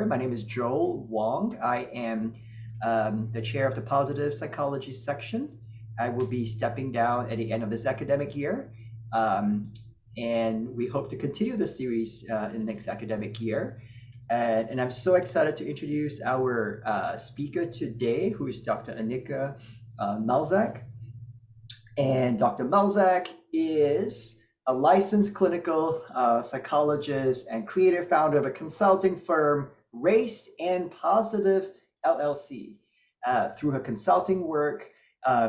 My name is Joel Wong. I am the chair of the Positive Psychology section. I will be stepping down at the end of this academic year. Um, and we hope to continue the series in the next academic year. And I'm so excited to introduce our speaker today, who is Dr. Anica Mulzac. And Dr. Mulzac is a licensed clinical psychologist and creator founder of a consulting firm, Race and Positive LLC. Through her consulting work,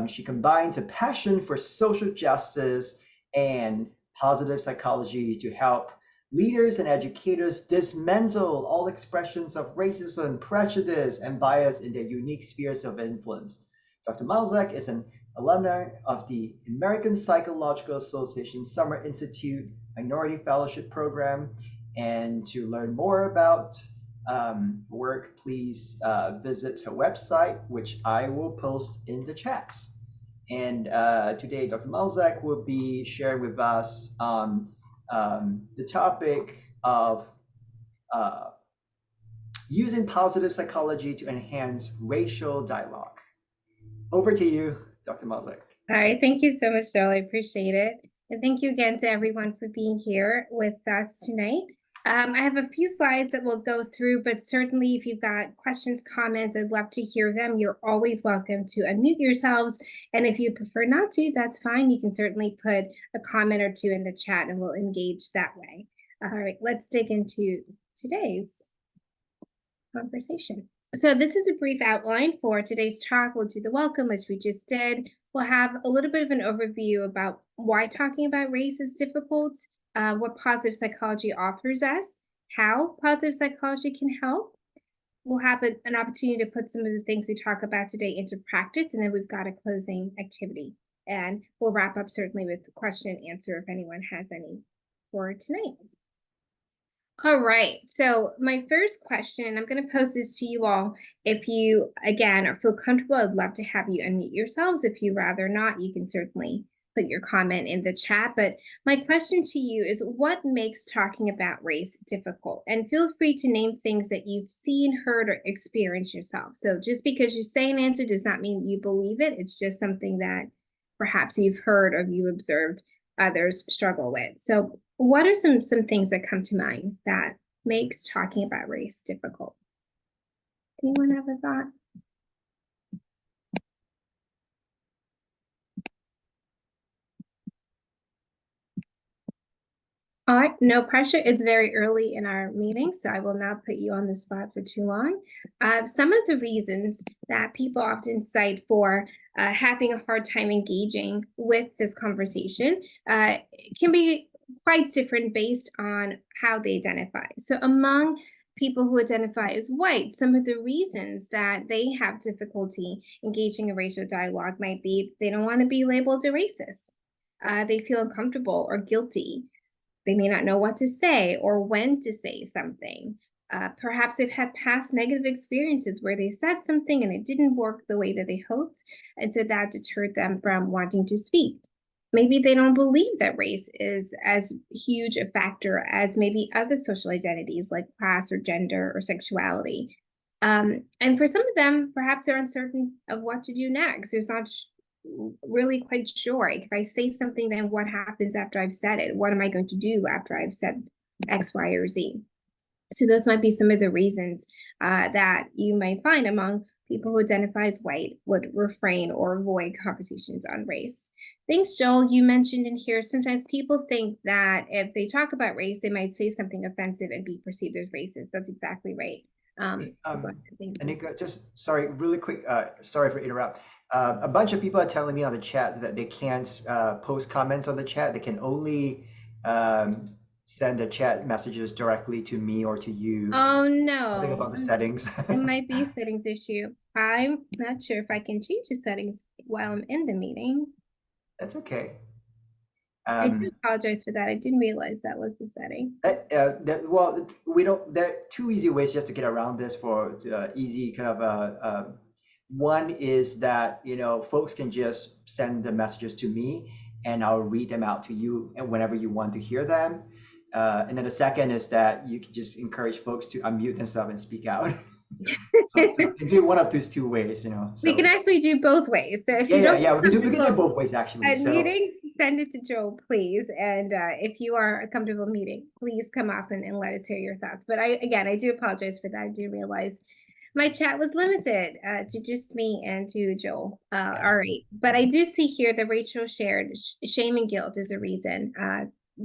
she combines a passion for social justice and positive psychology to help leaders and educators dismantle all expressions of racism, prejudice, and bias in their unique spheres of influence. Dr. Mulzac is an alumni of the American Psychological Association Summer Institute Minority Fellowship Program. And to learn more about work, please visit her website, which I will post in the chats. And today, Dr. Mulzac will be sharing with us the topic of using positive psychology to enhance racial dialogue. Over to you, Dr. Mulzac. All right, thank you so much, Joel. I appreciate it. And thank you again to everyone for being here with us tonight. I have a few slides that we'll go through, but certainly if you've got questions, comments, I'd love to hear them. You're always welcome to unmute yourselves. And if you prefer not to, that's fine. You can certainly put a comment or two in the chat and we'll engage that way. All right, let's dig into today's conversation. So this is a brief outline for today's talk. We'll do the welcome as we just did. We'll have a little bit of an overview about why talking about race is difficult, what positive psychology offers us, how positive psychology can help. We'll have an opportunity to put some of the things we talk about today into practice, and then we've got a closing activity. And we'll wrap up certainly with the question and answer if anyone has any for tonight. All right, so my first question, I'm going to pose this to you all. If you, again, feel comfortable, I'd love to have you unmute yourselves. If you rather not, you can certainly put your comment in the chat. But my question to you is, what makes talking about race difficult? And feel free to name things that you've seen, heard, or experienced yourself. So just because you say an answer does not mean you believe it. It's just something that perhaps you've heard or you observed others struggle with. So what are some things that come to mind that makes talking about race difficult? Anyone have a thought? All right, no pressure. It's very early in our meeting, so I will not put you on the spot for too long. Some of the reasons that people often cite for having a hard time engaging with this conversation can be quite different based on how they identify. So among people who identify as white, some of the reasons that they have difficulty engaging in racial dialogue might be they don't want to be labeled a racist. They feel uncomfortable or guilty. They may not know what to say or when to say something. Perhaps they've had past negative experiences where they said something and it didn't work the way that they hoped, and so that deterred them from wanting to speak. Maybe they don't believe that race is as huge a factor as maybe other social identities like class or gender or sexuality. And for some of them, perhaps they're uncertain of what to do next. There's not really quite sure. If I say something, then what happens after I've said it? What am I going to do after I've said X, Y, or Z? So those might be some of the reasons that you might find among people who identify as white would refrain or avoid conversations on race. Thanks, Joel. You mentioned in here, sometimes people think that if they talk about race, they might say something offensive and be perceived as racist. That's exactly right. Anica, just sorry, really quick, sorry for interrupt. A bunch of people are telling me on the chat that they can't post comments on the chat. They can only send the chat messages directly to me or to you. Oh no. Something about the settings. It might be a settings issue. I'm not sure if I can change the settings while I'm in the meeting. That's okay. I do apologize for that. I didn't realize that was the setting. Well, we don't. There are two easy ways just to get around this for easy kind of. One is that folks can just send the messages to me, and I'll read them out to you, and whenever you want to hear them. And then the second is that you can just encourage folks to unmute themselves and speak out. So you can do it one of those two ways, you know. We can So actually do both ways. So if yeah, you yeah, don't yeah. feel We can do it comfortable both ways actually. So meeting, send it to Joel, please. And if you are comfortable meeting, please come up and let us hear your thoughts. But I do apologize for that. I do realize my chat was limited to just me and to Joel. yeah. All right. But I do see here that Rachel shared shame and guilt is a reason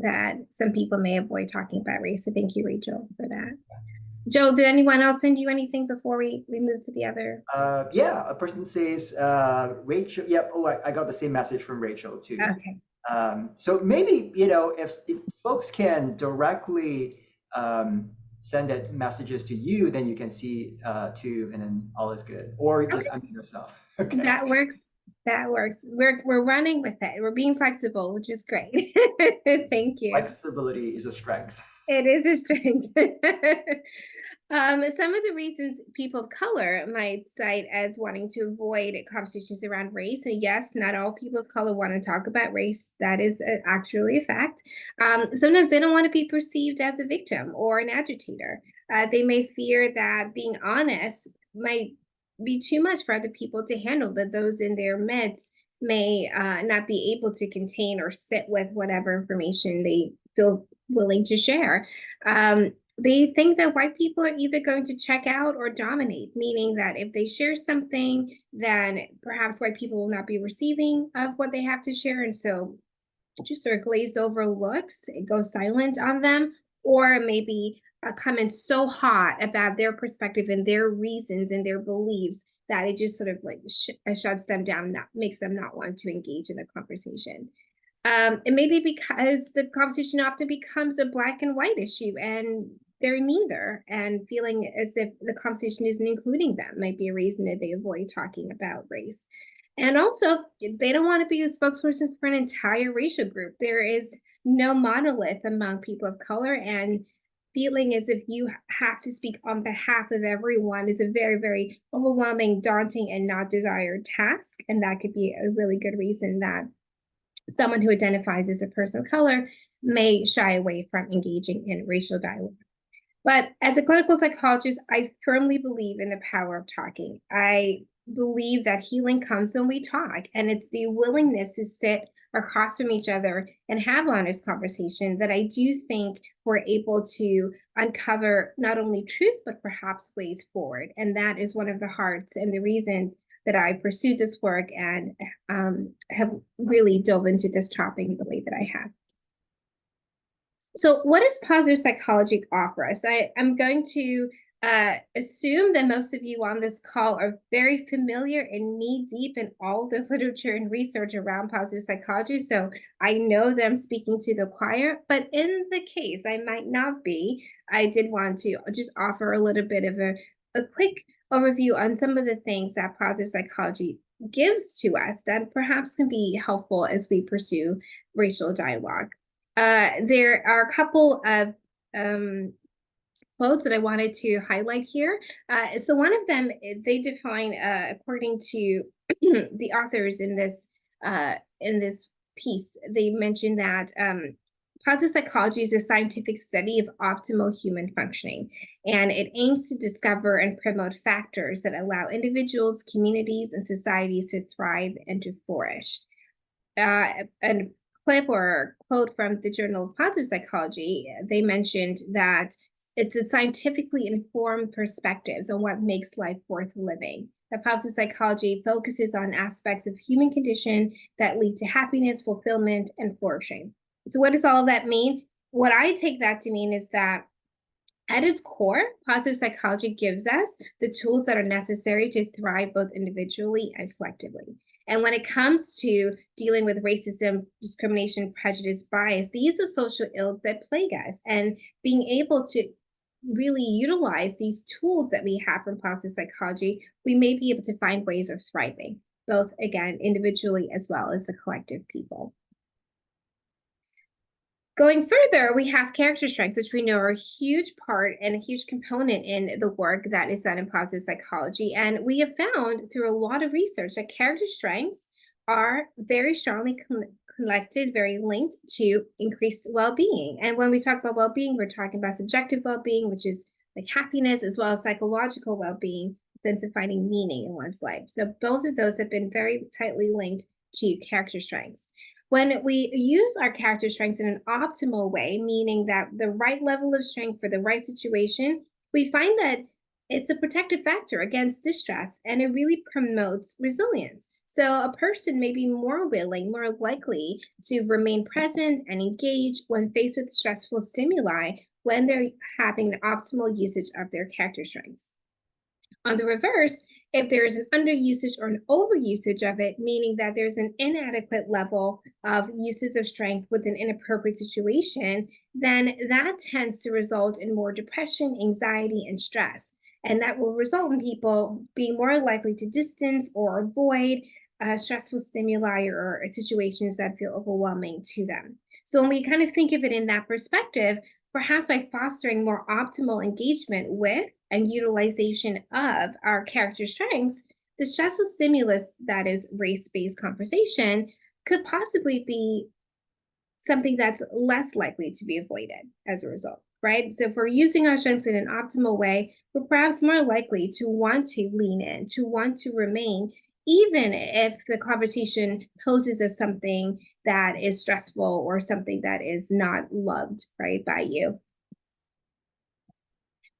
that some people may avoid talking about race. So thank you, Rachel, for that. Joel, did anyone else send you anything before we move to the other? Yeah, a person says, Rachel, yep, oh, I got the same message from Rachel too. Okay. So maybe, you know, if folks can directly send that messages to you, then you can see too, and then all is good. Or just Okay. unmute yourself. Okay. That works. That works. We're running with it. We're being flexible, which is great. Thank you. Flexibility is a strength. It is a strength. Some of the reasons people of color might cite as wanting to avoid conversations around race, and yes, not all people of color want to talk about race. That is actually a fact. Sometimes they don't want to be perceived as a victim or an agitator. They may fear that being honest might be too much for other people to handle, that those in their midst may not be able to contain or sit with whatever information they feel willing to share. They think that white people are either going to check out or dominate, meaning that if they share something, then perhaps white people will not be receiving of what they have to share. And so just sort of glazed over looks, it goes silent on them, or maybe come in so hot about their perspective and their reasons and their beliefs that it just sort of like shuts them down, that makes them not want to engage in the conversation. And maybe because the conversation often becomes a black and white issue and they're neither, and feeling as if the conversation isn't including them might be a reason that they avoid talking about race. And also, they don't want to be a spokesperson for an entire racial group. There is no monolith among people of color, and feeling as if you have to speak on behalf of everyone is a very, very overwhelming, daunting, and not desired task. And that could be a really good reason that someone who identifies as a person of color may shy away from engaging in racial dialogue. But as a clinical psychologist, I firmly believe in the power of talking. I believe that healing comes when we talk, and it's the willingness to sit across from each other and have honest conversation that I do think we're able to uncover not only truth, but perhaps ways forward. And that is one of the hearts and the reasons that I pursued this work and have really dove into this topic the way that I have. So what does positive psychology offer us? I'm going to assume that most of you on this call are very familiar and knee deep in all the literature and research around positive psychology. So I know that I'm speaking to the choir, but in the case I might not be, I did want to just offer a little bit of a quick overview on some of the things that positive psychology gives to us that perhaps can be helpful as we pursue racial dialogue. There are a couple of quotes that I wanted to highlight here. So one of them, they define, according to the authors in this piece, they mentioned that positive psychology is a scientific study of optimal human functioning, and it aims to discover and promote factors that allow individuals, communities, and societies to thrive and to flourish. And clip or quote from the Journal of Positive Psychology, they mentioned that it's a scientifically informed perspectives on what makes life worth living. That positive psychology focuses on aspects of human condition that lead to happiness, fulfillment, and flourishing. So what does all of that mean? What I take that to mean is that at its core, positive psychology gives us the tools that are necessary to thrive both individually and collectively. And when it comes to dealing with racism, discrimination, prejudice, bias, these are social ills that plague us. And being able to really utilize these tools that we have from positive psychology, we may be able to find ways of thriving, both again, individually as well as the collective people. Going further, we have character strengths, which we know are a huge part and a huge component in the work that is done in positive psychology. And we have found through a lot of research that character strengths are very strongly connected, very linked to increased well-being. And when we talk about well-being, we're talking about subjective well-being, which is like happiness, as well as psychological well-being, sense of finding meaning in one's life. So both of those have been very tightly linked to character strengths. When we use our character strengths in an optimal way, meaning that the right level of strength for the right situation, we find that it's a protective factor against distress and it really promotes resilience. So, a person may be more willing, more likely to remain present and engage when faced with stressful stimuli when they're having an optimal usage of their character strengths. On the reverse, if there is an underusage or an overusage of it, meaning that there's an inadequate level of usage of strength with an inappropriate situation, then that tends to result in more depression, anxiety, and stress. And that will result in people being more likely to distance or avoid stressful stimuli or situations that feel overwhelming to them. So, when we kind of think of it in that perspective, perhaps by fostering more optimal engagement with and utilization of our character strengths, the stressful stimulus that is race based conversation could possibly be something that's less likely to be avoided as a result, right? So, if we're using our strengths in an optimal way, we're perhaps more likely to want to lean in, to want to remain, even if the conversation poses as something that is stressful or something that is not loved, right, by you.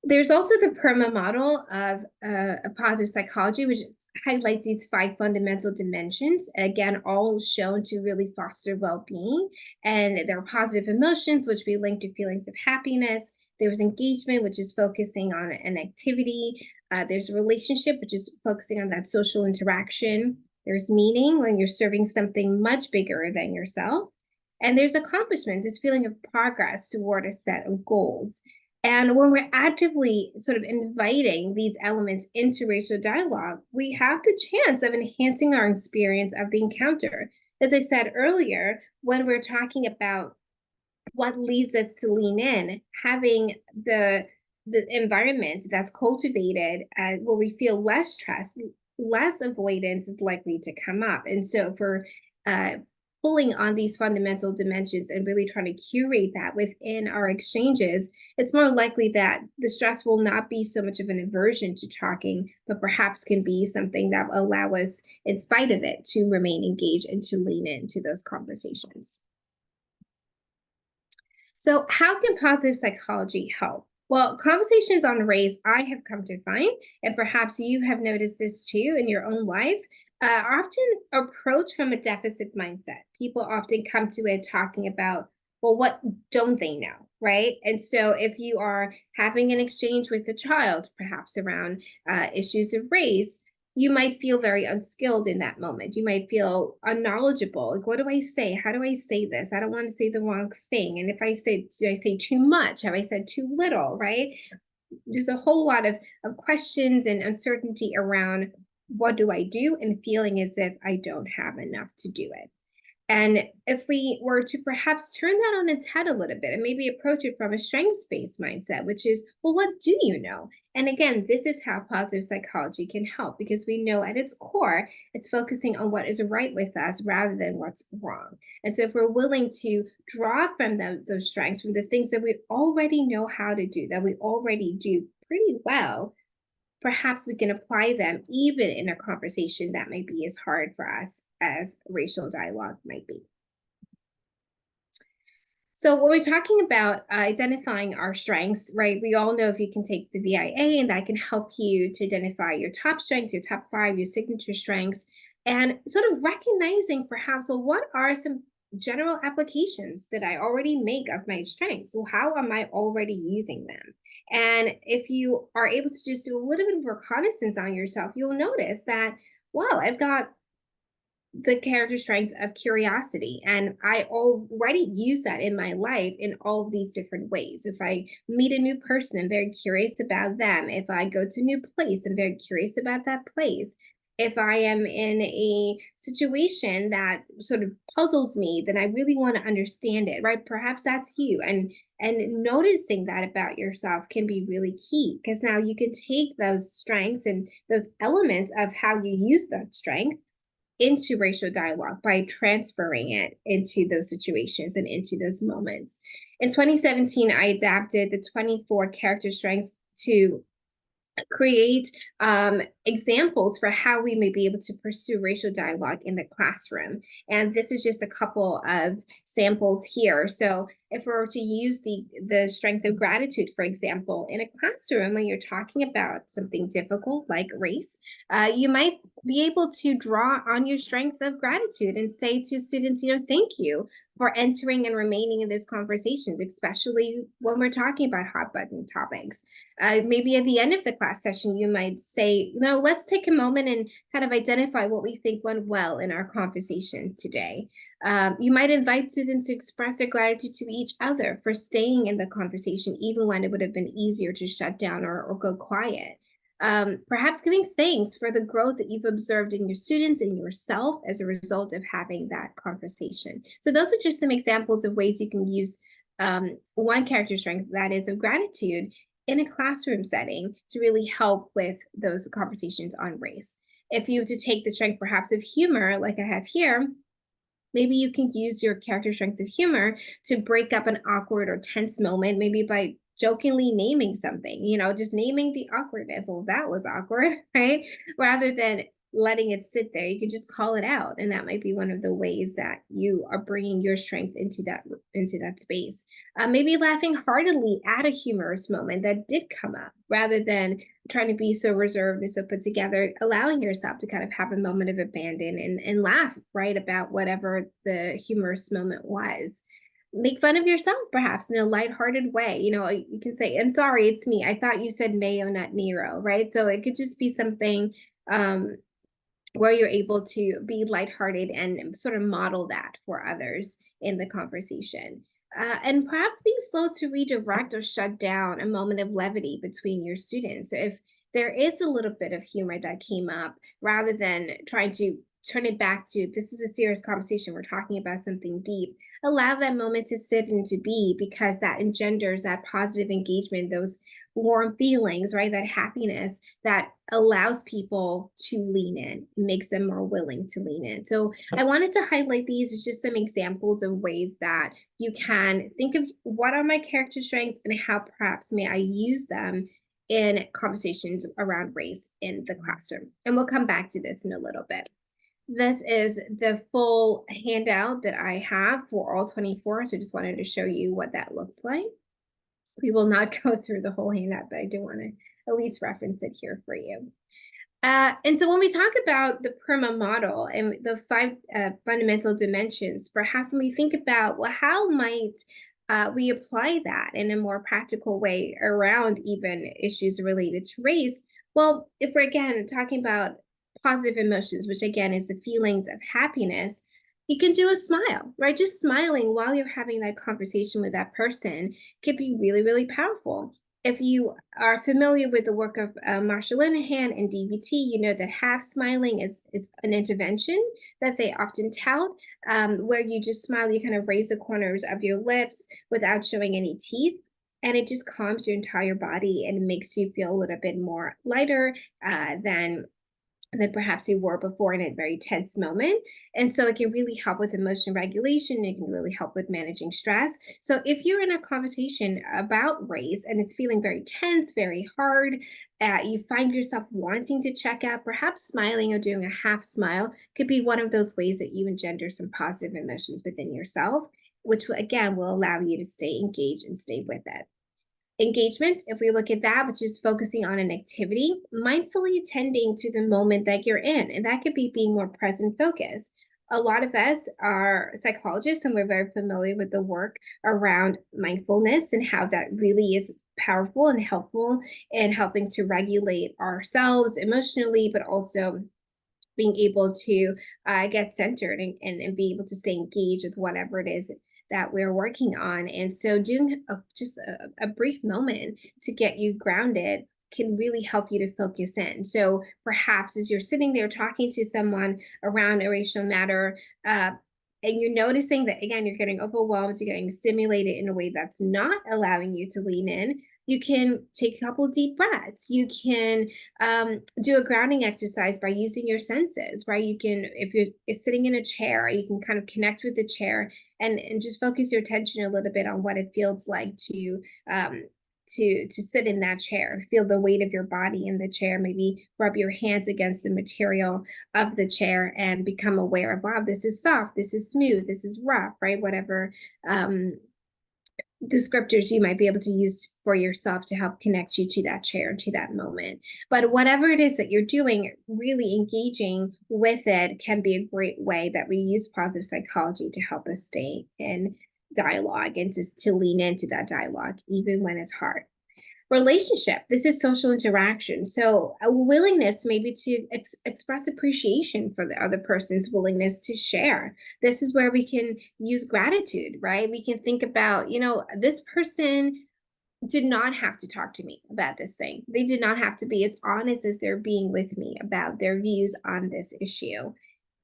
There's also the PERMA model of a positive psychology, which highlights these five fundamental dimensions, again, all shown to really foster well being. And there are positive emotions, which we link to feelings of happiness. There's engagement, which is focusing on an activity. There's a relationship, which is focusing on that social interaction. There's meaning when you're serving something much bigger than yourself. And there's accomplishment, this feeling of progress toward a set of goals. And when we're actively sort of inviting these elements into racial dialogue, we have the chance of enhancing our experience of the encounter. As I said earlier, when we're talking about what leads us to lean in, having the environment that's cultivated where we feel less stress, less avoidance is likely to come up. And so for uh, pulling on these fundamental dimensions and really trying to curate that within our exchanges, it's more likely that the stress will not be so much of an aversion to talking, but perhaps can be something that will allow us, in spite of it, to remain engaged and to lean into those conversations. So, how can positive psychology help? Well, conversations on race, I have come to find, and perhaps you have noticed this too in your own life, are often approach from a deficit mindset. People often come to it talking about, well, what don't they know, right? And so, if you are having an exchange with a child, perhaps around issues of race, you might feel very unskilled in that moment. You might feel unknowledgeable. Like, what do I say? How do I say this? I don't want to say the wrong thing. And if I say, do I say too much? Have I said too little? Right? There's a whole lot of questions and uncertainty around what do I do and feeling as if I don't have enough to do it. And if we were to perhaps turn that on its head a little bit and maybe approach it from a strengths based mindset, which is, well, what do you know? And again, this is how positive psychology can help because we know at its core, it's focusing on what is right with us rather than what's wrong. And so, if we're willing to draw from those strengths, from the things that we already know how to do, that we already do pretty well, perhaps we can apply them even in a conversation that might be as hard for us as racial dialogue might be. So, when we're talking about identifying our strengths, right, we all know if you can take the VIA and that can help you to identify your top strengths, your top five, your signature strengths, and sort of recognizing perhaps, well, what are some general applications that I already make of my strengths? Well, how am I already using them? And if you are able to just do a little bit of reconnaissance on yourself, you'll notice that, wow, I've got the character strength of curiosity. And I already use that in my life in all of these different ways. If I meet a new person, I'm very curious about them. If I go to a new place, I'm very curious about that place. If I am in a situation that sort of puzzles me, then I really want to understand it, right? Perhaps that's you. And noticing that about yourself can be really key because now you can take those strengths and those elements of how you use that strength into racial dialogue by transferring it into those situations and into those moments. In 2017, I adapted the 24 character strengths to create examples for how we may be able to pursue racial dialogue in the classroom. And this is just a couple of samples here. So if we were to use the strength of gratitude, for example, in a classroom when you're talking about something difficult like race, you might be able to draw on your strength of gratitude and say to students, thank you for entering and remaining in this conversation, especially when we're talking about hot button topics. Maybe at the end of the class session, you might say, let's take a moment and kind of identify what we think went well in our conversation today. You might invite students to express their gratitude to each other for staying in the conversation, even when it would have been easier to shut down or go quiet. Perhaps giving thanks for the growth that you've observed in your students and yourself as a result of having that conversation. So those are just some examples of ways you can use one character strength, that is of gratitude, in a classroom setting to really help with those conversations on race. If you were to take the strength perhaps of humor, like I have here, maybe you can use your character strength of humor to break up an awkward or tense moment, maybe by jokingly naming something, just naming the awkwardness. Well, that was awkward, right? Rather than letting it sit there, you can just call it out. And that might be one of the ways that you are bringing your strength into that space. Maybe laughing heartily at a humorous moment that did come up rather than trying to be so reserved and so put together, allowing yourself to kind of have a moment of abandon and laugh right about whatever the humorous moment was. Make fun of yourself perhaps in a lighthearted way. You can say, I'm sorry, it's me. I thought you said Mayo, not Nero, right? So it could just be something where you're able to be lighthearted and sort of model that for others in the conversation. And perhaps being slow to redirect or shut down a moment of levity between your students. So if there is a little bit of humor that came up, rather than trying to turn it back to, this is a serious conversation, we're talking about something deep, allow that moment to sit and to be, because that engenders that positive engagement, those warm feelings, right? That happiness that allows people to lean in, makes them more willing to lean in. So I wanted to highlight these as just some examples of ways that you can think of what are my character strengths and how perhaps may I use them in conversations around race in the classroom. And we'll come back to this in a little bit. This is the full handout that I have for all 24. So just wanted to show you what that looks like. We will not go through the whole handout, but I do want to at least reference it here for you. And so when we talk about the PERMA model and the 5 fundamental dimensions, perhaps when we think about, well, how might we apply that in a more practical way around even issues related to race? Well, if we're again talking about positive emotions, which again is the feelings of happiness, you can do a smile, right? Just smiling while you're having that conversation with that person could be really, really powerful. If you are familiar with the work of Marsha Linehan and DBT, you know that half smiling is an intervention that they often tout, where you just smile, you kind of raise the corners of your lips without showing any teeth. And it just calms your entire body and makes you feel a little bit more lighter than perhaps you were before in a very tense moment. And so it can really help with emotion regulation. It can really help with managing stress. So if you're in a conversation about race and it's feeling very tense, very hard, you find yourself wanting to check out, perhaps smiling or doing a half smile could be one of those ways that you engender some positive emotions within yourself, which again will allow you to stay engaged and stay with it. Engagement, if we look at that, which is focusing on an activity, mindfully attending to the moment that you're in, and that could be being more present focused. A lot of us are psychologists and we're very familiar with the work around mindfulness and how that really is powerful and helpful in helping to regulate ourselves emotionally, but also being able to get centered and be able to stay engaged with whatever it is that we're working on. And so doing just a brief moment to get you grounded can really help you to focus in. So perhaps as you're sitting there talking to someone around a racial matter, and you're noticing that, again, you're getting overwhelmed, you're getting stimulated in a way that's not allowing you to lean in, You can take a couple deep breaths. You can do a grounding exercise by using your senses, right? You can, if you're sitting in a chair, you can kind of connect with the chair and just focus your attention a little bit on what it feels like um, to sit in that chair. Feel the weight of your body in the chair. Maybe rub your hands against the material of the chair and become aware of, wow, this is soft, this is smooth, this is rough, right? Whatever um, descriptors you might be able to use for yourself to help connect you to that chair, to that moment. But whatever it is that you're doing, really engaging with it can be a great way that we use positive psychology to help us stay in dialogue and to lean into that dialogue, even when it's hard. Relationship, this is social interaction. So a willingness maybe to express appreciation for the other person's willingness to share. This is where we can use gratitude, right? We can think about, this person did not have to talk to me about this thing. They did not have to be as honest as they're being with me about their views on this issue.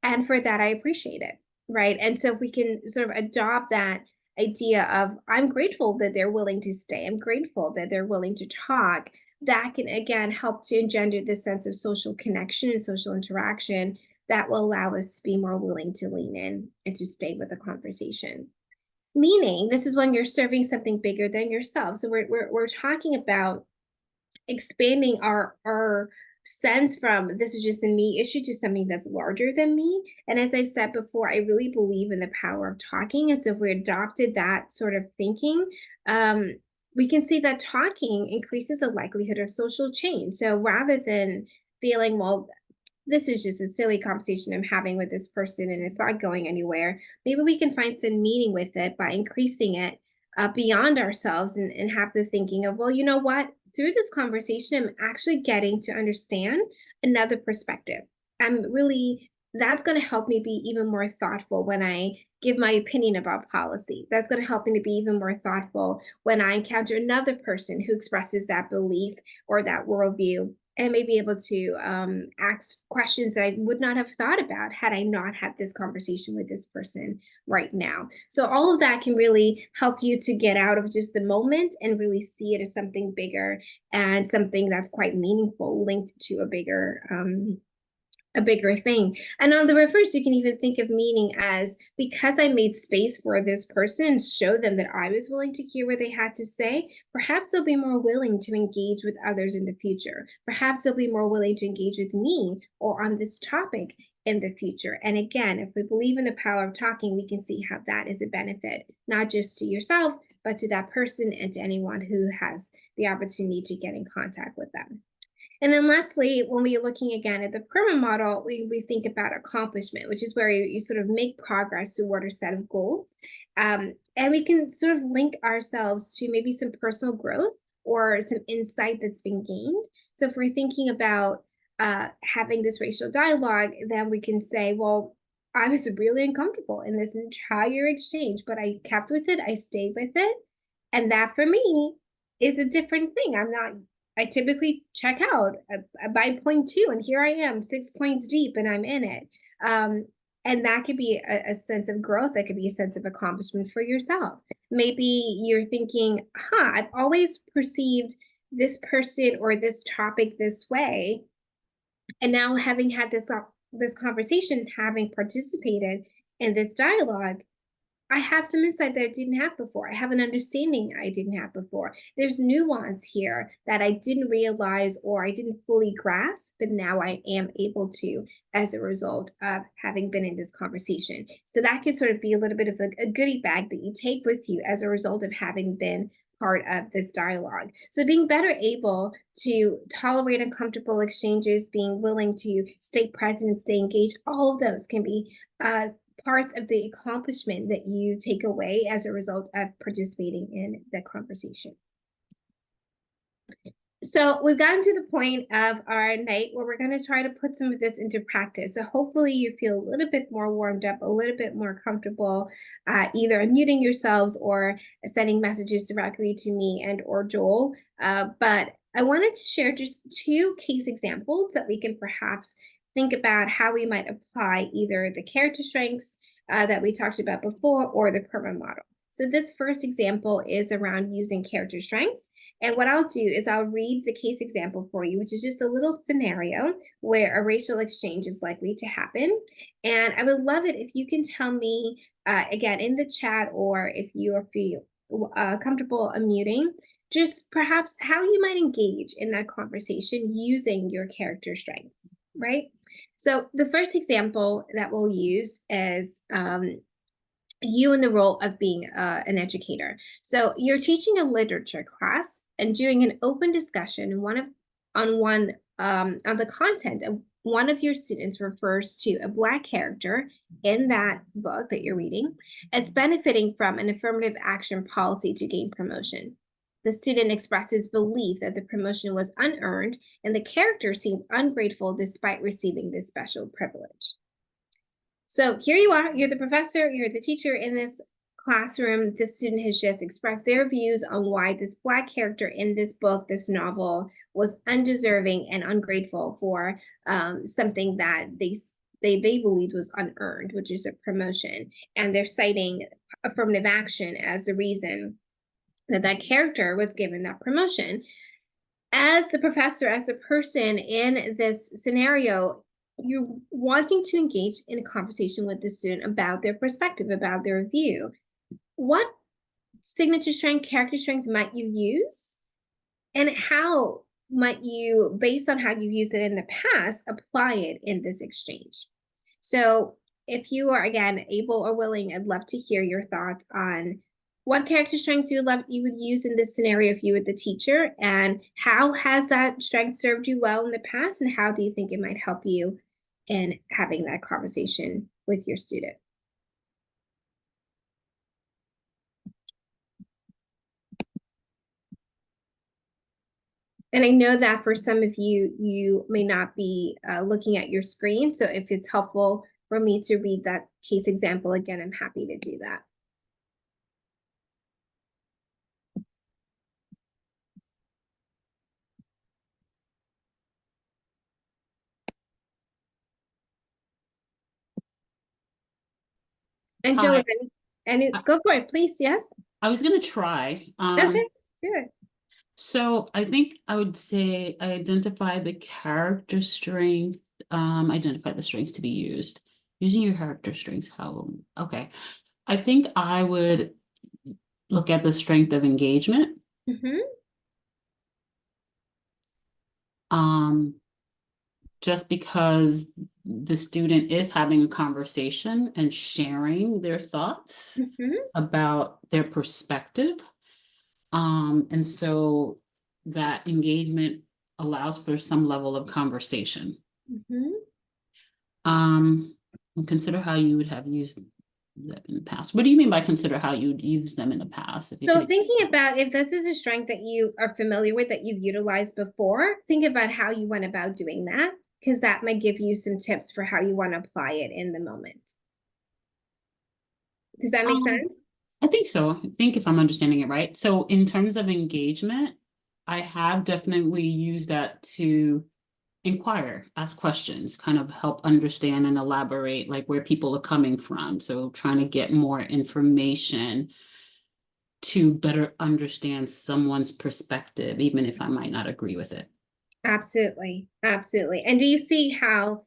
And for that, I appreciate it, right? And so if we can sort of adopt that idea of, I'm grateful that they're willing to stay, I'm grateful that they're willing to talk, that can again help to engender this sense of social connection and social interaction that will allow us to be more willing to lean in and to stay with a conversation. Meaning, this is when you're serving something bigger than yourself. So we're talking about expanding our sense from, this is just a me issue, to something that's larger than me. And as I've said before, I really believe in the power of talking. And so if we adopted that sort of thinking, we can see that talking increases the likelihood of social change. So rather than feeling, well, this is just a silly conversation I'm having with this person and it's not going anywhere, maybe we can find some meaning with it by increasing it beyond ourselves, and have the thinking of, well, you know what? Through this conversation, I'm actually getting to understand another perspective. That's going to help me be even more thoughtful when I give my opinion about policy. That's going to help me to be even more thoughtful when I encounter another person who expresses that belief or that worldview, and may be able to ask questions that I would not have thought about had I not had this conversation with this person right now. So all of that can really help you to get out of just the moment and really see it as something bigger and something that's quite meaningful, linked to a bigger thing. And on the reverse, you can even think of meaning as, because I made space for this person, show them that I was willing to hear what they had to say, perhaps they'll be more willing to engage with others in the future. Perhaps they'll be more willing to engage with me or on this topic in the future. And again, if we believe in the power of talking, we can see how that is a benefit, not just to yourself, but to that person and to anyone who has the opportunity to get in contact with them. And then lastly, when we're looking again at the PERMA model, we think about accomplishment, which is where you sort of make progress toward a set of goals. And we can sort of link ourselves to maybe some personal growth or some insight that's been gained. So if we're thinking about having this racial dialogue, then we can say, well, I was really uncomfortable in this entire exchange, but I kept with it, I stayed with it. And that for me is a different thing. I typically check out by point 2, and here I am 6 points deep and I'm in it. And that could be a sense of growth. That could be a sense of accomplishment for yourself. Maybe you're thinking, I've always perceived this person or this topic this way. And now having had this conversation, having participated in this dialogue, I have some insight that I didn't have before. I have an understanding I didn't have before. There's nuance here that I didn't realize or I didn't fully grasp, but now I am able to as a result of having been in this conversation. So that can sort of be a little bit of a goodie bag that you take with you as a result of having been part of this dialogue. So being better able to tolerate uncomfortable exchanges, being willing to stay present, stay engaged, all of those can be parts of the accomplishment that you take away as a result of participating in the conversation. So we've gotten to the point of our night where we're going to try to put some of this into practice. So hopefully you feel a little bit more warmed up, a little bit more comfortable, either unmuting yourselves or sending messages directly to me and or Joel. But I wanted to share just 2 case examples that we can perhaps think about how we might apply either the character strengths that we talked about before or the PERMA model. So this first example is around using character strengths. And what I'll do is I'll read the case example for you, which is just a little scenario where a racial exchange is likely to happen. And I would love it if you can tell me, again, in the chat, or if you feel comfortable unmuting, just perhaps how you might engage in that conversation using your character strengths, right? So the first example that we'll use is you in the role of being an educator. So you're teaching a literature class, and during an open discussion, on the content of one of your students refers to a Black character in that book that you're reading as benefiting from an affirmative action policy to gain promotion. The student expresses belief that the promotion was unearned, and the character seemed ungrateful despite receiving this special privilege. So here you are, you're the professor, you're the teacher in this classroom. The student has just expressed their views on why this Black character in this book, this novel, was undeserving and ungrateful for something that they believed was unearned, which is a promotion. And they're citing affirmative action as the reason that that character was given that promotion. As the professor, as a person in this scenario, you're wanting to engage in a conversation with the student about their perspective, about their view. What signature strength, character strength might you use? And how might you, based on how you've used it in the past, apply it in this exchange? So if you are, again, able or willing, I'd love to hear your thoughts on what character strengths you would use in this scenario if you were the teacher, and how has that strength served you well in the past, and how do you think it might help you in having that conversation with your student? And I know that for some of you, you may not be looking at your screen, so if it's helpful for me to read that case example again, I'm happy to do that. And Joe, go for it, please. Yes. I was going to try. Okay, do it. So I think I would say I identify the character strength, identify the strengths to be used. Using your character strengths, okay. I think I would look at the strength of engagement. Just because the student is having a conversation and sharing their thoughts about their perspective. And so that engagement allows for some level of conversation. And consider how you would have used them in the past. What do you mean by consider how you'd use them in the past? So thinking about if this is a strength that you are familiar with, that you've utilized before, think about how you went about doing that, because that might give you some tips for how you want to apply it in the moment. Does that make sense? I think so. I think if I'm understanding it right. So in terms of engagement, I have definitely used that to inquire, ask questions, kind of help understand and elaborate like where people are coming from. So trying to get more information to better understand someone's perspective, even if I might not agree with it. Absolutely. Absolutely. And do you see how,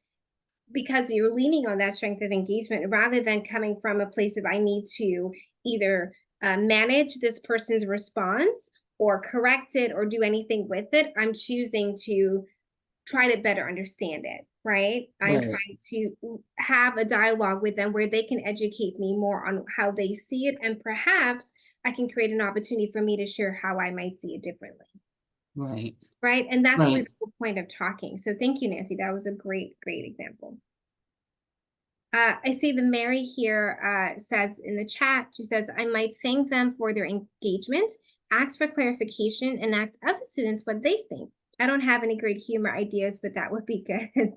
because you're leaning on that strength of engagement, rather than coming from a place of I need to either manage this person's response or correct it or do anything with it, I'm choosing to try to better understand it, right? I'm trying to have a dialogue with them where they can educate me more on how they see it, and perhaps I can create an opportunity for me to share how I might see it differently. Right. And that's really the whole point of talking. So thank you, Nancy. That was a great example. I see the Mary here says in the chat, she says, I might thank them for their engagement, ask for clarification, and ask other students what they think. I don't have any great humor ideas, but that would be good.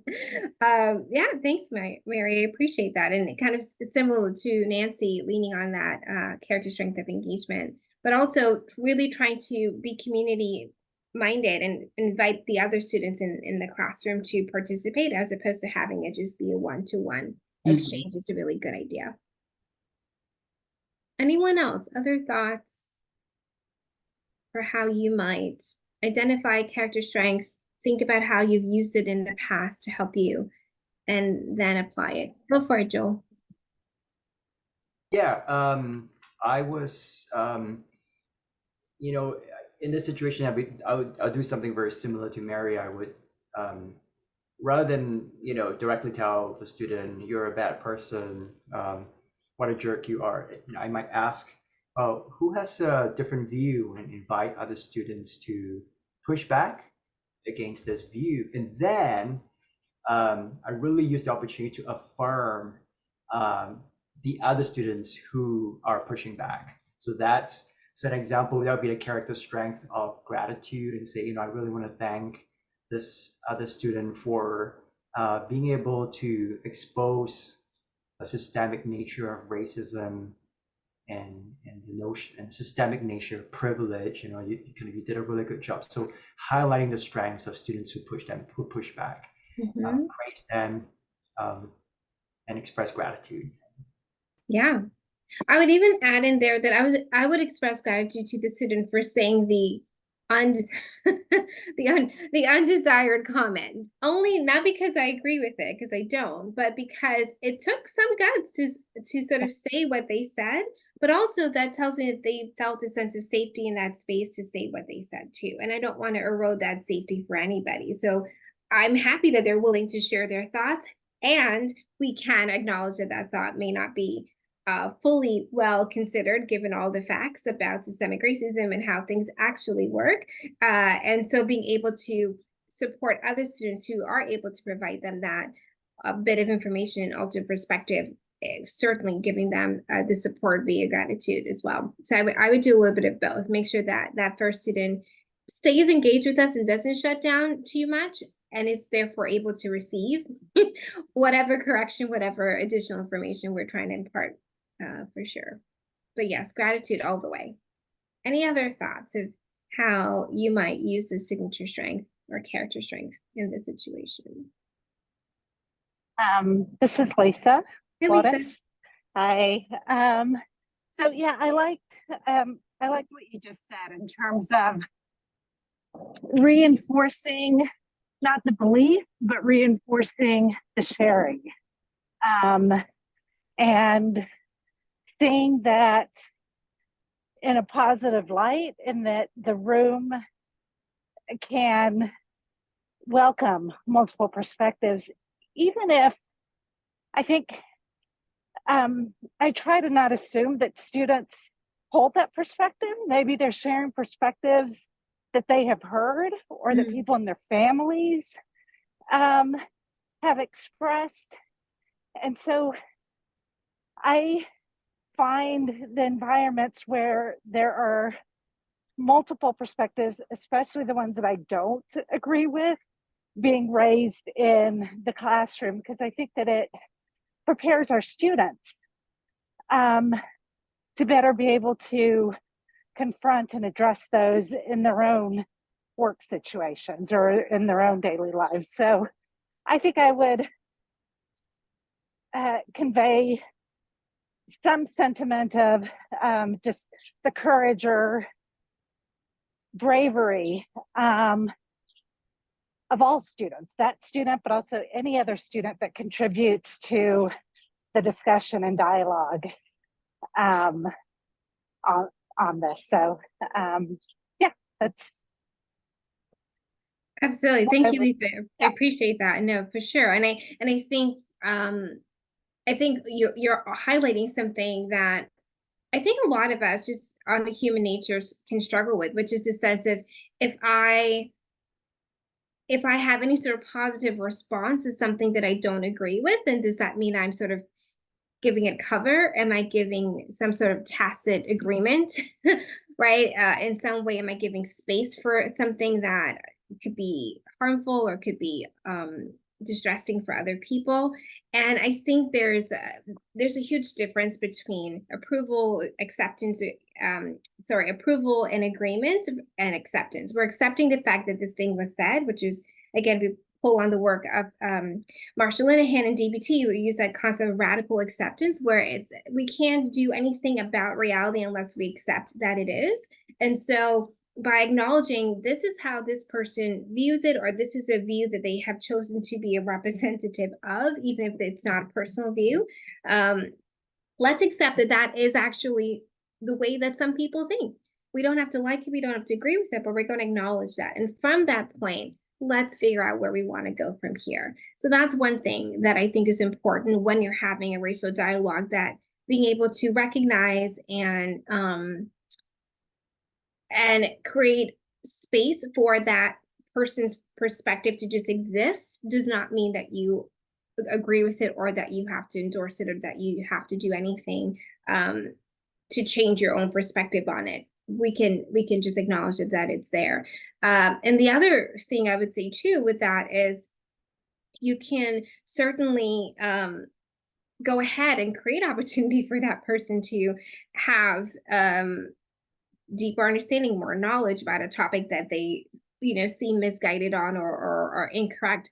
Yeah, thanks, Mary. I appreciate that. And it kind of similar to Nancy leaning on that character strength of engagement, but also really trying to be community minded and invite the other students in the classroom to participate, as opposed to having it just be a one-to-one exchange is a really good idea. Anyone else? Other thoughts for how you might identify character strength, think about how you've used it in the past to help you, and then apply it. Go for it, Joel. Yeah, I was, you know, in this situation, I'll do something very similar to Mary. I would, rather than, directly tell the student, you're a bad person, what a jerk you are, I might ask, who has a different view, and invite other students to push back against this view. And then I really use the opportunity to affirm the other students who are pushing back. So an example. That would be the character strength of gratitude, and say, I really want to thank this other student for being able to expose the systemic nature of racism, and the notion and systemic nature of privilege. You did a really good job. So highlighting the strengths of students who push back, praise them, and express gratitude. Yeah. I would even add in there that I would express gratitude to the student for saying the undesired comment. Only not because I agree with it, because I don't, but because it took some guts to sort of say what they said, but also that tells me that they felt a sense of safety in that space to say what they said too. And I don't want to erode that safety for anybody. So I'm happy that they're willing to share their thoughts, and we can acknowledge that that thought may not be fully well considered given all the facts about systemic racism and how things actually work. And so being able to support other students who are able to provide them that bit of information and alter perspective, certainly giving them the support via gratitude as well. So I would do a little bit of both. Make sure that that first student stays engaged with us and doesn't shut down too much, and is therefore able to receive whatever correction, whatever additional information we're trying to impart. For sure. But yes, gratitude all the way. Any other thoughts of how you might use the signature strength or character strength in this situation? This is Lisa. Hey, Lisa. So yeah, I like what you just said in terms of reinforcing not the belief, but reinforcing the sharing. And seeing that in a positive light, and that the room can welcome multiple perspectives, even if I think I try to not assume that students hold that perspective. Maybe they're sharing perspectives that they have heard, or that people in their families have expressed. And so I find the environments where there are multiple perspectives, especially the ones that I don't agree with, being raised in the classroom, because I think that it prepares our students to better be able to confront and address those in their own work situations or in their own daily lives. So I think I would convey some sentiment of just the courage or bravery of all students, that student, but also any other student that contributes to the discussion and dialogue on this. So yeah, that's absolutely. Thank you, Lisa. I appreciate that. No, for sure. And I think you're highlighting something that I think a lot of us just on the human nature can struggle with, which is the sense of if I have any sort of positive response to something that I don't agree with, then does that mean I'm sort of giving it cover? Am I giving some sort of tacit agreement, right? In some way, am I giving space for something that could be harmful or could be distressing for other people? And I think there's a huge difference between approval, acceptance, approval and agreement and acceptance. We're accepting the fact that this thing was said, which is, again, we pull on the work of Marsha Linehan and DBT. We use that concept of radical acceptance, where we can't do anything about reality unless we accept that it is. And so by acknowledging this is how this person views it, or this is a view that they have chosen to be a representative of, even if it's not a personal view, let's accept that that is actually the way that some people think. We don't have to like it, we don't have to agree with it, but we're going to acknowledge that. And from that point, let's figure out where we want to go from here. So that's one thing that I think is important when you're having a racial dialogue, that being able to recognize and create space for that person's perspective to just exist does not mean that you agree with it, or that you have to endorse it, or that you have to do anything to change your own perspective on it. We can just acknowledge that it's there. And the other thing I would say too with that is you can certainly go ahead and create opportunity for that person to have deeper understanding, more knowledge about a topic that they seem misguided on, or incorrect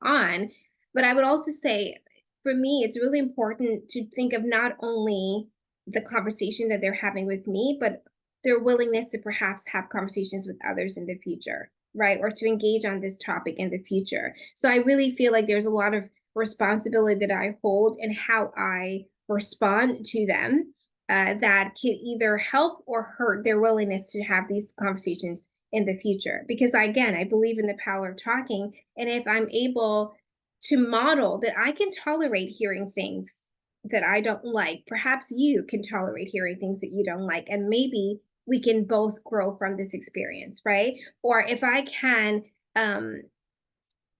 on. But I would also say, for me, it's really important to think of not only the conversation that they're having with me, but their willingness to perhaps have conversations with others in the future, right? Or to engage on this topic in the future. So I really feel like there's a lot of responsibility that I hold in how I respond to them, that can either help or hurt their willingness to have these conversations in the future. Because again, I believe in the power of talking. And if I'm able to model that I can tolerate hearing things that I don't like, perhaps you can tolerate hearing things that you don't like, and maybe we can both grow from this experience, right? Or if I can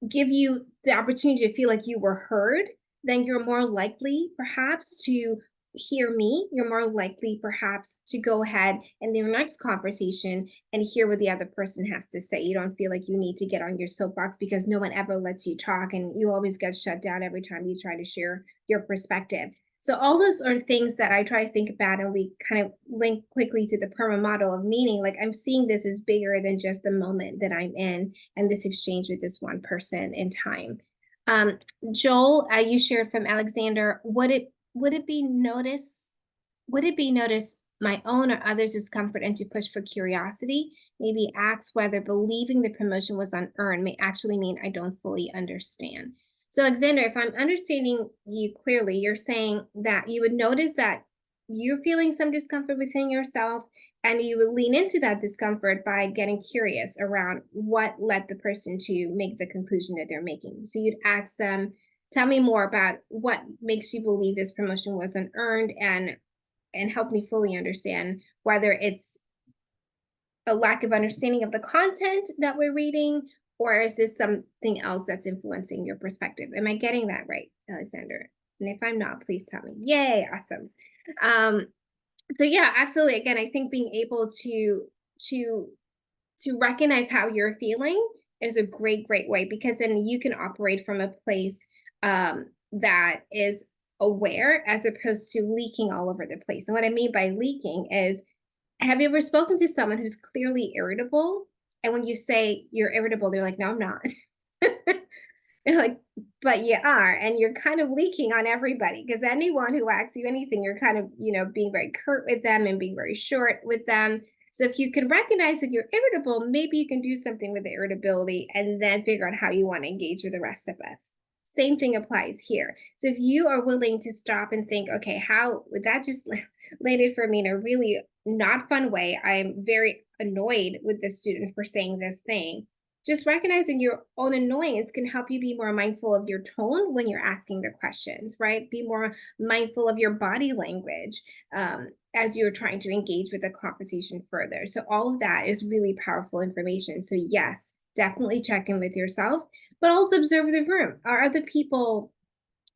give you the opportunity to feel like you were heard, then you're more likely perhaps to hear me. You're more likely perhaps to go ahead in your next conversation and hear what the other person has to say. You don't feel like you need to get on your soapbox because no one ever lets you talk, and you always get shut down every time you try to share your perspective. So all those are things that I try to think about, and we kind of link quickly to the PERMA model of meaning. Like, I'm seeing this as bigger than just the moment that I'm in and this exchange with this one person in time. Joel, you shared from Alexander, would it be notice my own or others' discomfort and to push for curiosity? Maybe ask whether believing the promotion was unearned may actually mean I don't fully understand. So Alexander, if I'm understanding you clearly, you're saying that you would notice that you're feeling some discomfort within yourself, and you would lean into that discomfort by getting curious around what led the person to make the conclusion that they're making. So you'd ask them, tell me more about what makes you believe this promotion was unearned, and help me fully understand whether it's a lack of understanding of the content that we're reading, or is this something else that's influencing your perspective? Am I getting that right, Alexander? And if I'm not, please tell me. Yay, awesome. So yeah, absolutely. Again, I think being able to recognize how you're feeling is a great way, because then you can operate from a place that is aware, as opposed to leaking all over the place. And what I mean by leaking is, have you ever spoken to someone who's clearly irritable? And when you say you're irritable, they're like, no, I'm not. They're like, but you are. And you're kind of leaking on everybody, because anyone who asks you anything, you're kind of, being very curt with them and being very short with them. So if you can recognize that you're irritable, maybe you can do something with the irritability and then figure out how you want to engage with the rest of us. Same thing applies here. So if you are willing to stop and think, okay, how would that just landed for me in a really not fun way? I'm very annoyed with this student for saying this thing. Just recognizing your own annoyance can help you be more mindful of your tone when you're asking the questions, right? Be more mindful of your body language as you're trying to engage with the conversation further. So all of that is really powerful information. So yes, definitely check in with yourself, but also observe the room. Are other people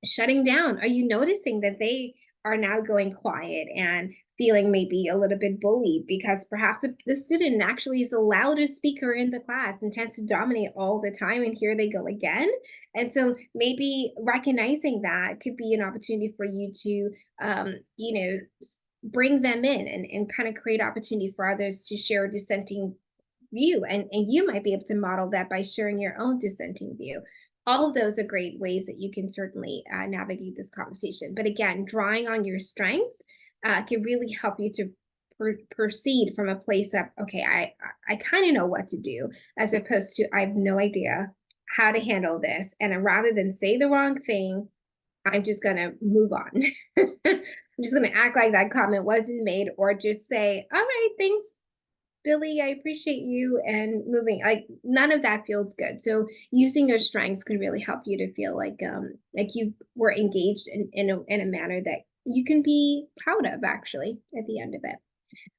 shutting down? Are you noticing that they are now going quiet and feeling maybe a little bit bullied because perhaps the student actually is the loudest speaker in the class and tends to dominate all the time, and here they go again? And so maybe recognizing that could be an opportunity for you to bring them in and kind of create opportunity for others to share a dissenting view, and you might be able to model that by sharing your own dissenting view. All of those are great ways that you can certainly navigate this conversation. But again, drawing on your strengths can really help you to proceed from a place of, okay, I kind of know what to do, as opposed to I have no idea how to handle this. And rather than say the wrong thing, I'm just going to move on. I'm just going to act like that comment wasn't made, or just say, all right, thanks, Billy, I appreciate you, and moving. Like, none of that feels good. So using your strengths can really help you to feel like you were engaged in a manner that you can be proud of, actually, at the end of it.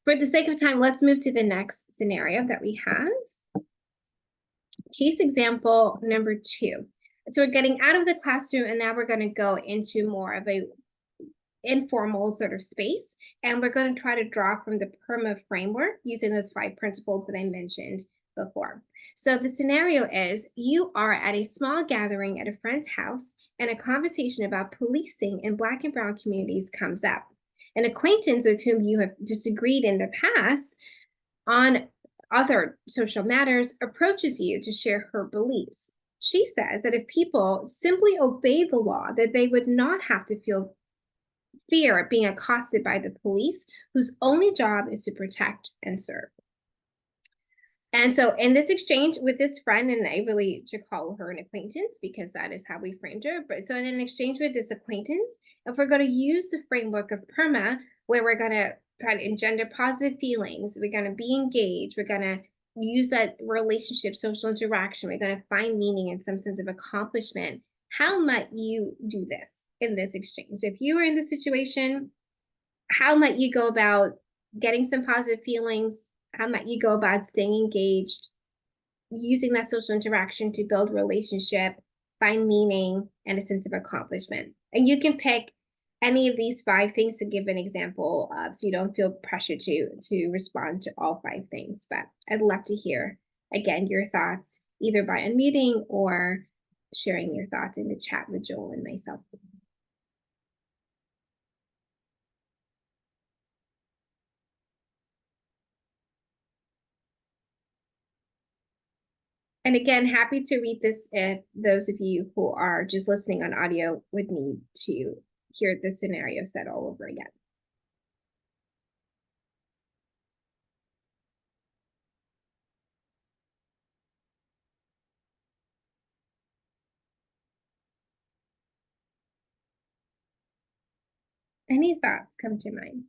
For the sake of time, let's move to the next scenario that we have. Case example number 2. So we're getting out of the classroom, and now we're going to go into more of a informal sort of space, and we're going to try to draw from the PERMA framework using those 5 principles that I mentioned before. So the scenario is, you are at a small gathering at a friend's house, and a conversation about policing in Black and brown communities comes up. An acquaintance with whom you have disagreed in the past on other social matters approaches you to share her beliefs. She says that if people simply obey the law, that they would not have to feel fear of being accosted by the police, whose only job is to protect and serve. And so in this exchange with this friend, and I really should call her an acquaintance because that is how we framed her. But so in an exchange with this acquaintance, if we're going to use the framework of PERMA, where we're going to try to engender positive feelings, we're going to be engaged, we're going to use that relationship, social interaction, we're going to find meaning and some sense of accomplishment, how might you do this in this exchange? If you were in this situation, how might you go about getting some positive feelings? How might you go about staying engaged, using that social interaction to build relationship, find meaning, and a sense of accomplishment? And you can pick any of these 5 things to give an example of, so you don't feel pressure to respond to all 5 things. But I'd love to hear, again, your thoughts, either by unmuting or sharing your thoughts in the chat with Joel and myself. And again, happy to read this if those of you who are just listening on audio would need to hear the scenario said all over again. Any thoughts come to mind?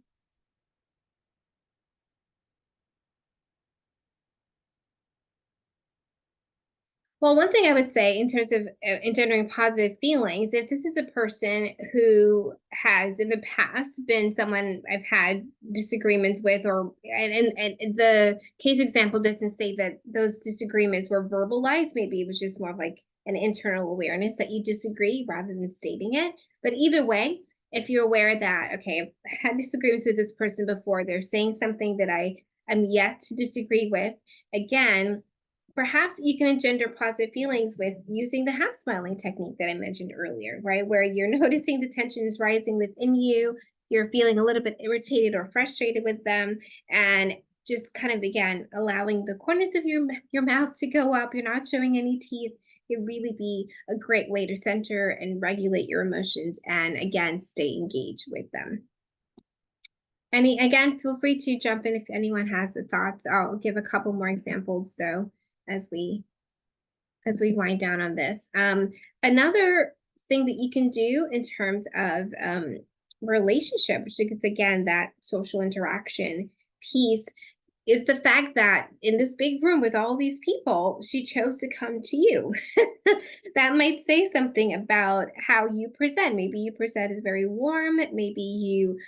Well, one thing I would say in terms of engendering positive feelings, if this is a person who has in the past been someone I've had disagreements with, or and the case example doesn't say that those disagreements were verbalized, maybe it was just more of like an internal awareness that you disagree rather than stating it. But either way, if you're aware that, okay, I've had disagreements with this person before, they're saying something that I am yet to disagree with, again, perhaps you can engender positive feelings with using the half smiling technique that I mentioned earlier, right? Where you're noticing the tension is rising within you, you're feeling a little bit irritated or frustrated with them, and just kind of, again, allowing the corners of your mouth to go up. You're not showing any teeth. It really be a great way to center and regulate your emotions, and again, stay engaged with them. Again, feel free to jump in if anyone has the thoughts. I'll give a couple more examples though as we wind down on this. Another thing that you can do in terms of relationship, which is again that social interaction piece, is the fact that in this big room with all these people, she chose to come to you. That might say something about how you present. Maybe you present as very warm. Maybe you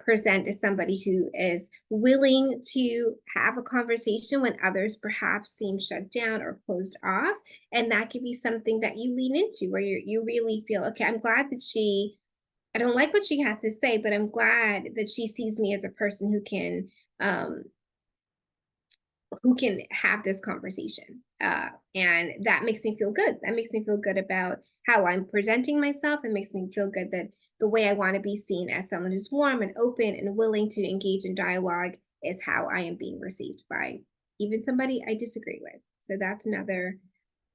present as somebody who is willing to have a conversation when others perhaps seem shut down or closed off. And that could be something that you lean into, where you really feel, okay, I'm glad that I don't like what she has to say, but I'm glad that she sees me as a person who can have this conversation. And that makes me feel good. That makes me feel good about how I'm presenting myself. It makes me feel good that the way I want to be seen as someone who's warm and open and willing to engage in dialogue is how I am being received by even somebody I disagree with. So that's another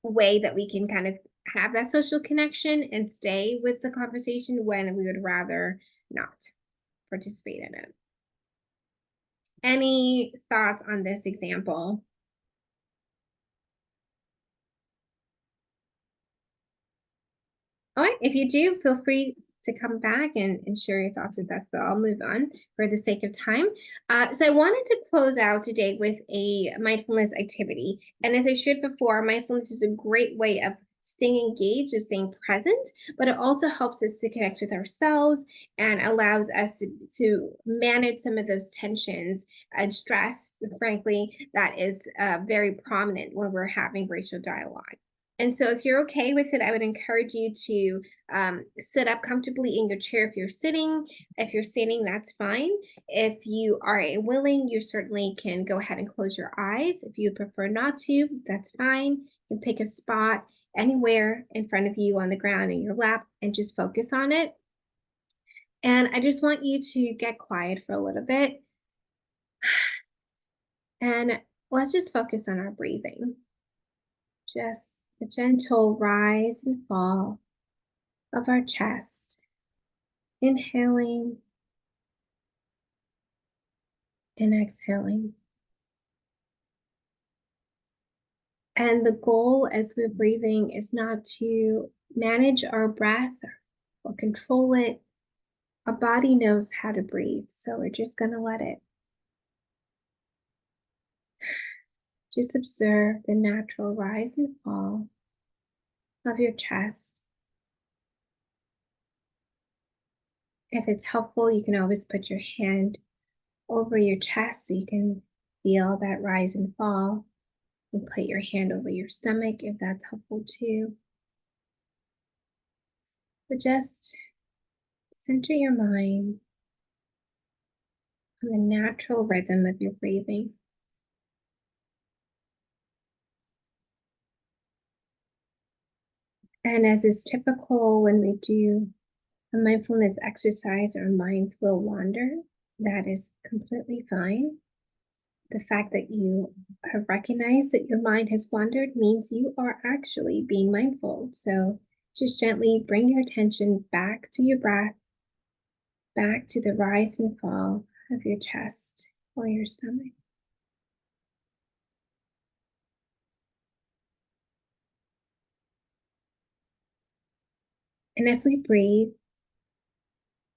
way that we can kind of have that social connection and stay with the conversation when we would rather not participate in it. Any thoughts on this example? All right, if you do, feel free to come back and share your thoughts with us, but I'll move on for the sake of time. So I wanted to close out today with a mindfulness activity. And as I shared before, mindfulness is a great way of staying engaged or staying present, but it also helps us to connect with ourselves and allows us to manage some of those tensions and stress, frankly, that is very prominent when we're having racial dialogue. And so if you're okay with it, I would encourage you to sit up comfortably in your chair if you're sitting. If you're standing, that's fine. If you are willing, you certainly can go ahead and close your eyes. If you prefer not to, that's fine. You can pick a spot anywhere in front of you on the ground in your lap and just focus on it. And I just want you to get quiet for a little bit. And let's just focus on our breathing. Just the gentle rise and fall of our chest, inhaling and exhaling. And the goal as we're breathing is not to manage our breath or control it. Our body knows how to breathe, so we're just going to let it. Just observe the natural rise and fall of your chest. If it's helpful, you can always put your hand over your chest so you can feel that rise and fall. And put your hand over your stomach if that's helpful too. But just center your mind on the natural rhythm of your breathing. And as is typical when we do a mindfulness exercise, our minds will wander. That is completely fine. The fact that you have recognized that your mind has wandered means you are actually being mindful. So just gently bring your attention back to your breath, back to the rise and fall of your chest or your stomach. And as we breathe,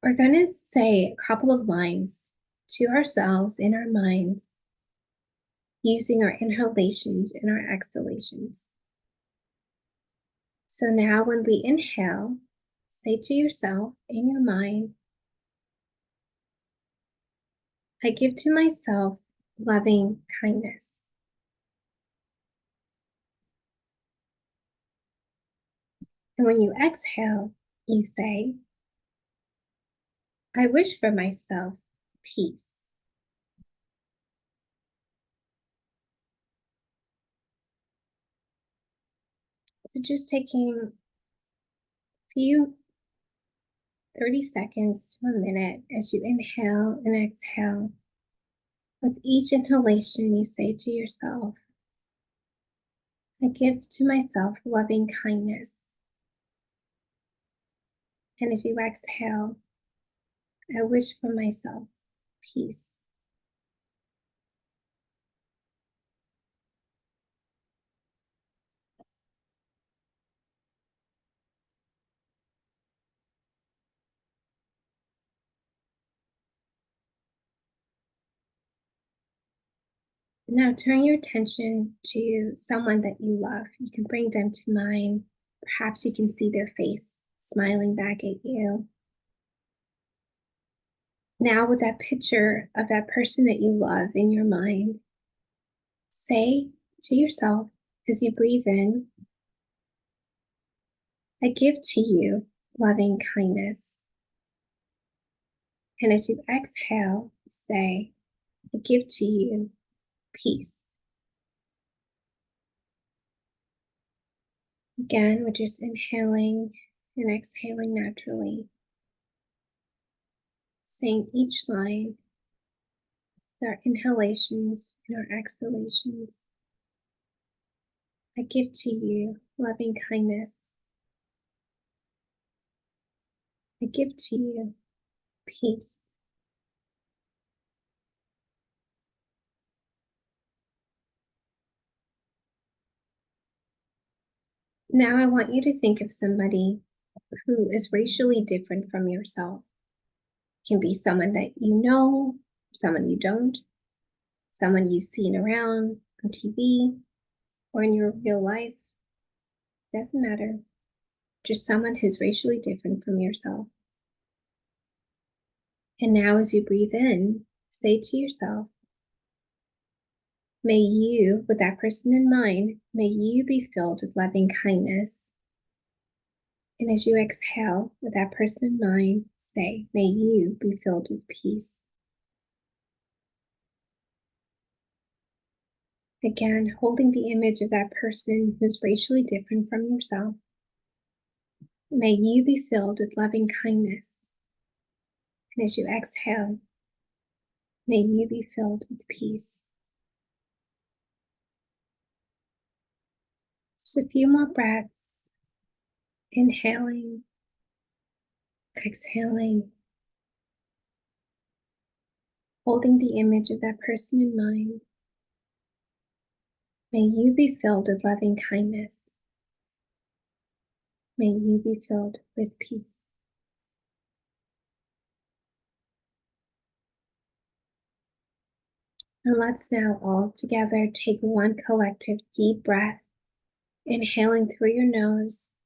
we're going to say a couple of lines to ourselves in our minds using our inhalations and our exhalations. So now when we inhale, say to yourself in your mind, I give to myself loving kindness. And when you exhale, you say, I wish for myself peace. So just taking a few 30 seconds to a minute as you inhale and exhale. With each inhalation, you say to yourself, I give to myself loving kindness. And as you exhale, I wish for myself peace. Now turn your attention to someone that you love. You can bring them to mind. Perhaps you can see their face smiling back at you. Now with that picture of that person that you love in your mind, say to yourself as you breathe in, I give to you loving kindness. And as you exhale, say, I give to you peace. Again, we're just inhaling and exhaling naturally, saying each line with our inhalations and our exhalations. I give to you loving kindness. I give to you peace. Now I want you to think of somebody who is racially different from yourself. It can be someone that you know, someone you don't, someone you've seen around on TV or in your real life. Doesn't matter. Just someone who's racially different from yourself. And now as you breathe in, say to yourself, may you, with that person in mind, may you be filled with loving kindness. And as you exhale, with that person in mind, say, may you be filled with peace. Again, holding the image of that person who's racially different from yourself. May you be filled with loving kindness. And as you exhale, may you be filled with peace. Just a few more breaths. Inhaling, exhaling, holding the image of that person in mind. May you be filled with loving kindness. May you be filled with peace. And let's now all together take one collective deep breath, inhaling through your nose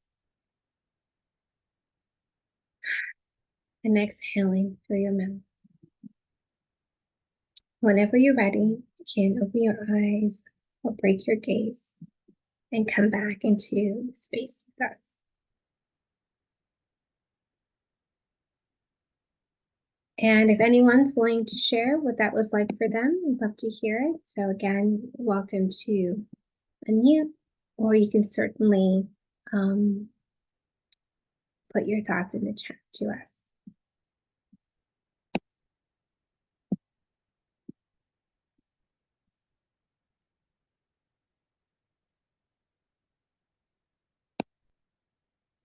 and exhaling through your mouth. Whenever you're ready, you can open your eyes or break your gaze and come back into space with us. And if anyone's willing to share what that was like for them, I'd love to hear it. So again, welcome to unmute, or you can certainly put your thoughts in the chat to us.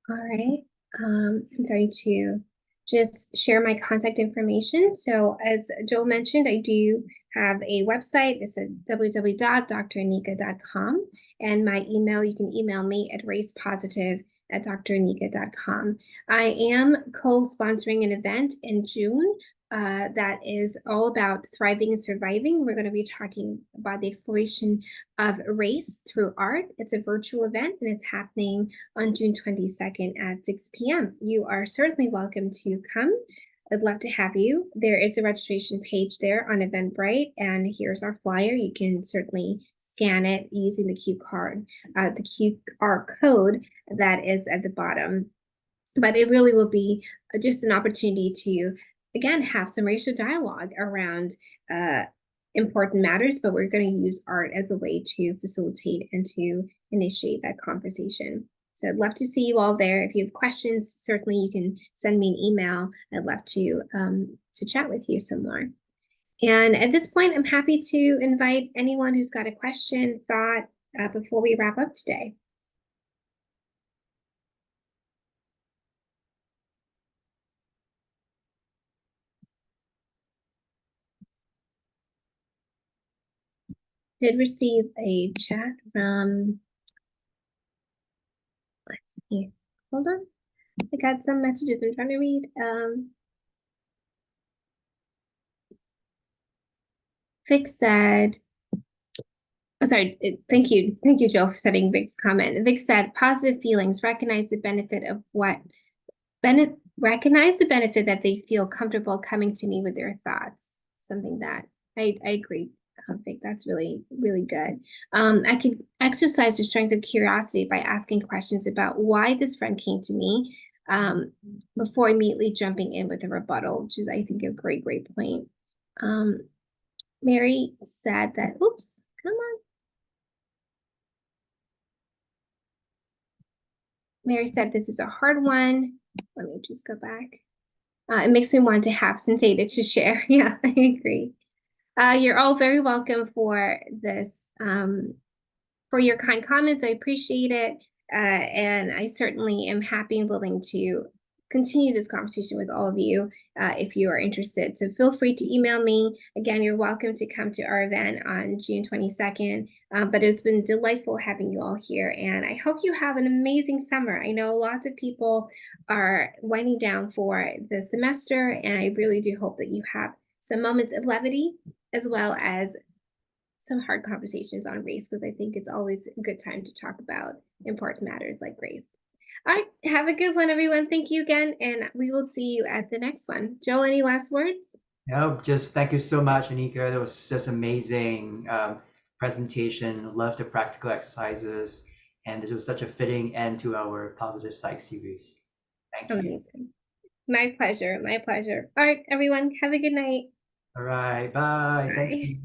All right, I'm going to just share my contact information. So as Joe mentioned, I do have a website. It's at www.dranica.com. And my email, you can email me at racepositive@dranica.com. I am co-sponsoring an event in June that is all about thriving and surviving. We're going to be talking about the exploration of race through art. It's a virtual event and it's happening on June 22nd at 6 p.m. You are certainly welcome to come. I'd love to have you. There is a registration page there on Eventbrite, and here's our flyer. You can certainly scan it using the QR code that is at the bottom. But it really will be just an opportunity to, again, have some racial dialogue around important matters, but we're going to use art as a way to facilitate and to initiate that conversation. So I'd love to see you all there. If you have questions, certainly you can send me an email. I'd love to chat with you some more. And at this point, I'm happy to invite anyone who's got a question, thought, before we wrap up today. Did receive a chat from, let's see, hold on. I got some messages I'm trying to read. Vic said, oh, sorry, thank you, Joe, for setting Vic's comment. Vic said, positive feelings, recognize the benefit of recognize the benefit that they feel comfortable coming to me with their thoughts. Something that I agree. Vic, that's really, really good. I could exercise the strength of curiosity by asking questions about why this friend came to me before immediately jumping in with a rebuttal, which is, I think, a great point. Mary said that, oops, come on. Mary said this is a hard one. Let me just go back. It makes me want to have some data to share. Yeah, I agree. You're all very welcome for this, for your kind comments. I appreciate it. And I certainly am happy and willing to continue this conversation with all of you if you are interested. So feel free to email me. Again, you're welcome to come to our event on June 22nd. But it's been delightful having you all here, and I hope you have an amazing summer. I know lots of people are winding down for the semester, and I really do hope that you have some moments of levity as well as some hard conversations on race, because I think it's always a good time to talk about important matters like race. All right, have a good one, everyone. Thank you again, and we will see you at the next one. Joel, any last words? No, just thank you so much, Anica. That was just amazing presentation. Love the practical exercises, and this was such a fitting end to our Positive Psych series. Thank you. Amazing. My pleasure. My pleasure. All right, everyone, have a good night. All right, bye. Thank Bye. you.